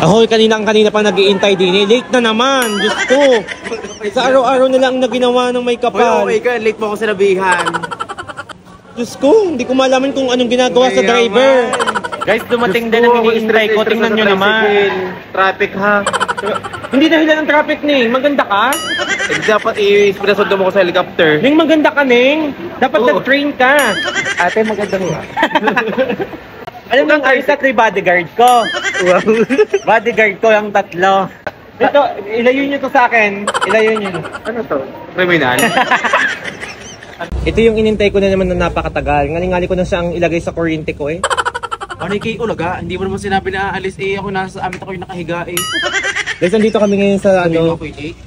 Ako kanina pang nag-iintay din eh. Late na naman. Diyos ko. Sa araw-araw na lang na ginawa ng may kapal. Okay ka, late mo ako sinabihan. Diyos ko, hindi ko malaman kung anong ginagawa sa driver. Guys, dumating din ang iniintay ko. Tingnan nyo naman. Traffic ha. Hindi dahilan ng traffic, Ning. Maganda ka? Dapat i-pinasod mo ko sa helicopter. Ning, maganda ka, Ning. Dapat nag-train ka. Ate, maganda nga. Alam mo, Isaac, yung bodyguard ko. Wow. Bodyguard ko ang 3. Ito, ilayo nyo to sa akin. Ilayo nyo. Ano to? Criminal? Ito yung inintay ko na naman na napakatagal. Ngalingali ko na siyang ilagay sa kuryente ko eh. Ano kay Ulaga? Hindi mo naman sinabi na aalis eh. Ako nasa amin ako yung nakahiga eh. Guys, nandito kami ngayon sa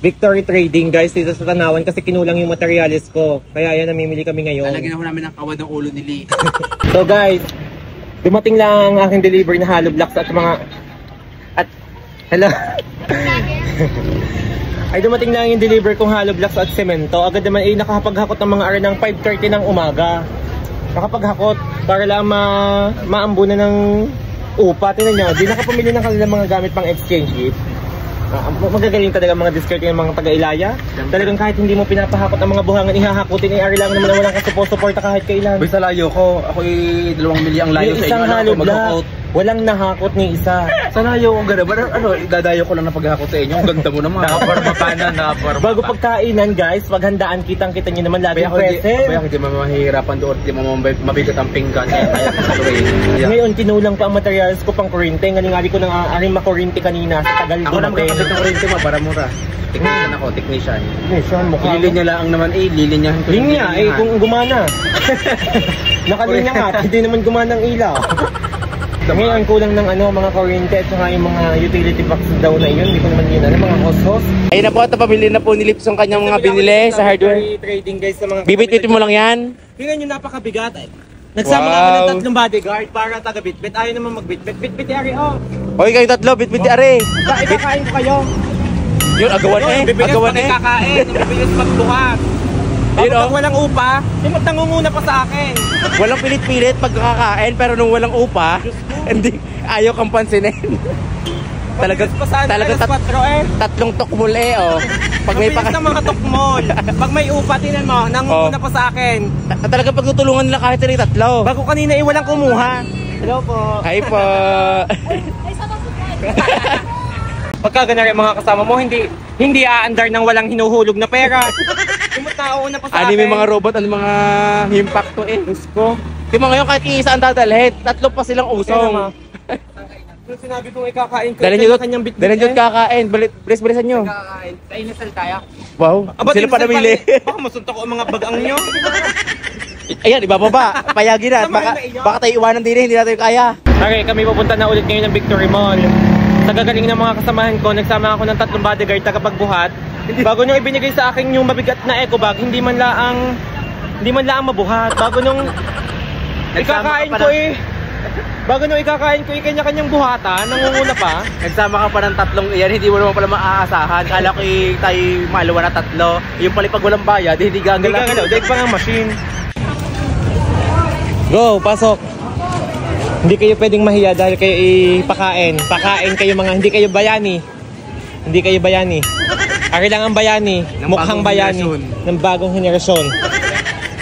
Victory Trading guys dito sa Tanawan kasi kinulang yung materialis ko. Kaya yan, namimili kami ngayon. Lalagyan ako namin ng kawad ng ulo ni Lee. So guys, dumating lang ang aking delivery na hollow blocks at mga... Hello? Ay dumating lang yung deliver kong hollow blocks at semento. Agad naman ay nakapaghakot ng mga ara ng 5:30 ng umaga. Nakapaghakot para lang maambunan ng upa. Tingnan nyo, di nakapamili ng kanilang mga gamit pang exchange gift. Magagaling talaga mga diskarte ng mga taga-Ilaya. Talagang kahit hindi mo pinapahakot ang mga buhangan, ihahakutin ay ari lang naman na walang kasuporta kahit kailan. Basta layo ko, ako 2 mili ang layo sa inyo. Isang hollow block, walang nahakot ni isa. Sa layo ko gano'n, ano, dadayo ko lang na paghahakot sa inyo. Ang ganda mo naman. Nakaparma ka na, nakaparma. Bago pagkainan guys, paghandaan kitang-kita nyo naman laging present. Kaya hindi mo mahihirapan doon, hindi mo mabigat ang pinggan. Ngayon, kinulang pa ang materials ko pang kuryente. Ngalingali ko ng aring makuryente kanina sa tagal ako naman kapit ng kuryente mo, para mura. Technician ako, technician. Technician, mukha ako. Lilinya lang naman eh, lilinyahan ko. Linya, eh kung gumana. Nakalinya nga, hindi naman gumana ang ilaw. Ngayon, kulang ng mga kuryente at saka yung mga utility box daw na yun. Hindi ko naman yun, mga hos-hos. Ayun na po, pabili na po ni Lips yung kanyang mga binili sa hardware. Trading guys sa mga... Bibit-bitin mo lang yan? Tingnan nyo, napakabigat. Nagsama kami ng 3 bodyguard para taga-bitbit. Ayaw naman mag-bitbit. Bitbit yari, oh. Okay kayo 3, bitbit are. Ikakain ko kayo. Yun, agawan eh. Agawan eh. Ikakain, bibilis magbuhat. Bakit walang upa, nangunguna pa sa akin. Walang pilit-pilit pagkakain, pero nung walang upa, hindi, ayaw kang pansinin. Talaga 3 tokmol eh, oh. Pag may ng mga tokmol. Pag may upa, tinan mo, nangunguna pa sa akin. Talaga pagtutulungan nila kahit rin 3. Bago kanina eh, walang kumuha. Hello po. Hi po. Ay, sama po. Pagka ganari mga kasama mo, hindi aandar ng walang hinuhulog na pera. Tumutao na pa sa akin. May mga robot, mga impact to eh. Diyos ko. Di ba ngayon kahit iisa ang dadalhin, 3 pa silang usong. Yung sinabi kong ikakain ko, dalhin nyo doon kakain, bilis-bilisan nyo. Kakain. Sa inasal tayo. Wow, sila pa namili. Baka masunta ko ang mga bagang nyo. Ayan, ibababa. Payagi na. Baka tayo iwanan din eh, hindi natin kaya. Okay, kami pupunta na ulit ngayon ng Victory Mall. Sa gagaling ng mga kasamahan ko, nagsama ako ng 3 bodyguard tagapagbuhat. Bago nung ibinigay sa akin yung mabigat na eco bag, hindi man laang mabuhat. Bago nung ikakain ko kanya-kanyang buhatan, nangunguna pa. Nagsama ka pa ng 3 iyan, hindi mo naman pala maaasahan. Kala ko tayo maalawa na 3. Yung pala pag walang bayad, hindi gagalaw. Dahil pa ng machine. Go, pasok. Hindi kayo pwedeng mahiya dahil kayo ipakain. Pakain kayo mga, hindi kayo bayani. Hindi kayo bayani. Ari lang ang bayani. Mukhang bayani. Ng bagong henerasyon.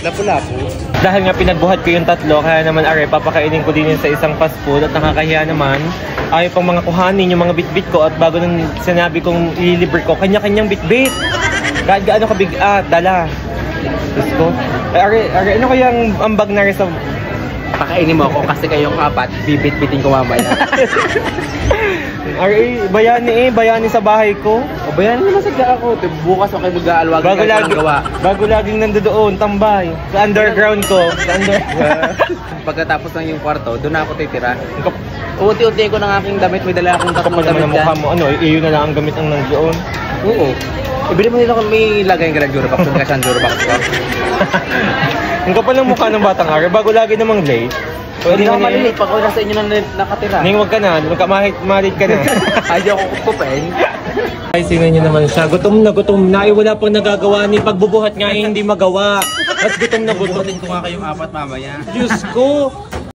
Lapu-lapu. Dahil nga pinagbuhat ko yung 3, kaya naman are, papakainin ko din sa isang fast food at nakakahiya naman. Ayaw pang mga kuhanin yung mga bitbit ko at bago nung sinabi kong i-deliver ko, kanya-kanyang bitbit. Gaano kabigat, dala. Diyos ko. Are, ano kayang ambag na rin sa... Pakainin mo ako kasi kayong 4, bibit-bitin ko mamaya. Bayani sa bahay ko. O bayani naman sa ako. Bukas ako kayo mag-aalwag. Bago laging nandoon, tambay. Sa underground ko. Pagkatapos ng yung kwarto, doon ako titira. Unti-unti ko ng aking damit. May dala akong 3 damit dyan. Iyo na lang ang gamit ang nandoon. Oo. Ibili mo nila kung may lagay ng Durabox. Yung kasi ang Durabox ko. Ang kapal ng mukha ng batang ari, bago lagi namang late. Hindi naman malilate pag wala sa inyo na nakatira. Ning, wag ka na, malit ka na. Ayaw ko kukupin. Ay, sino nyo naman siya. Gutom na. Ay, wala pang nagagawa ni pagbubuhat nga hindi magawa. At gutom na gutom. Bubuhatin ko nga kayong 4 mamaya. Diyos ko.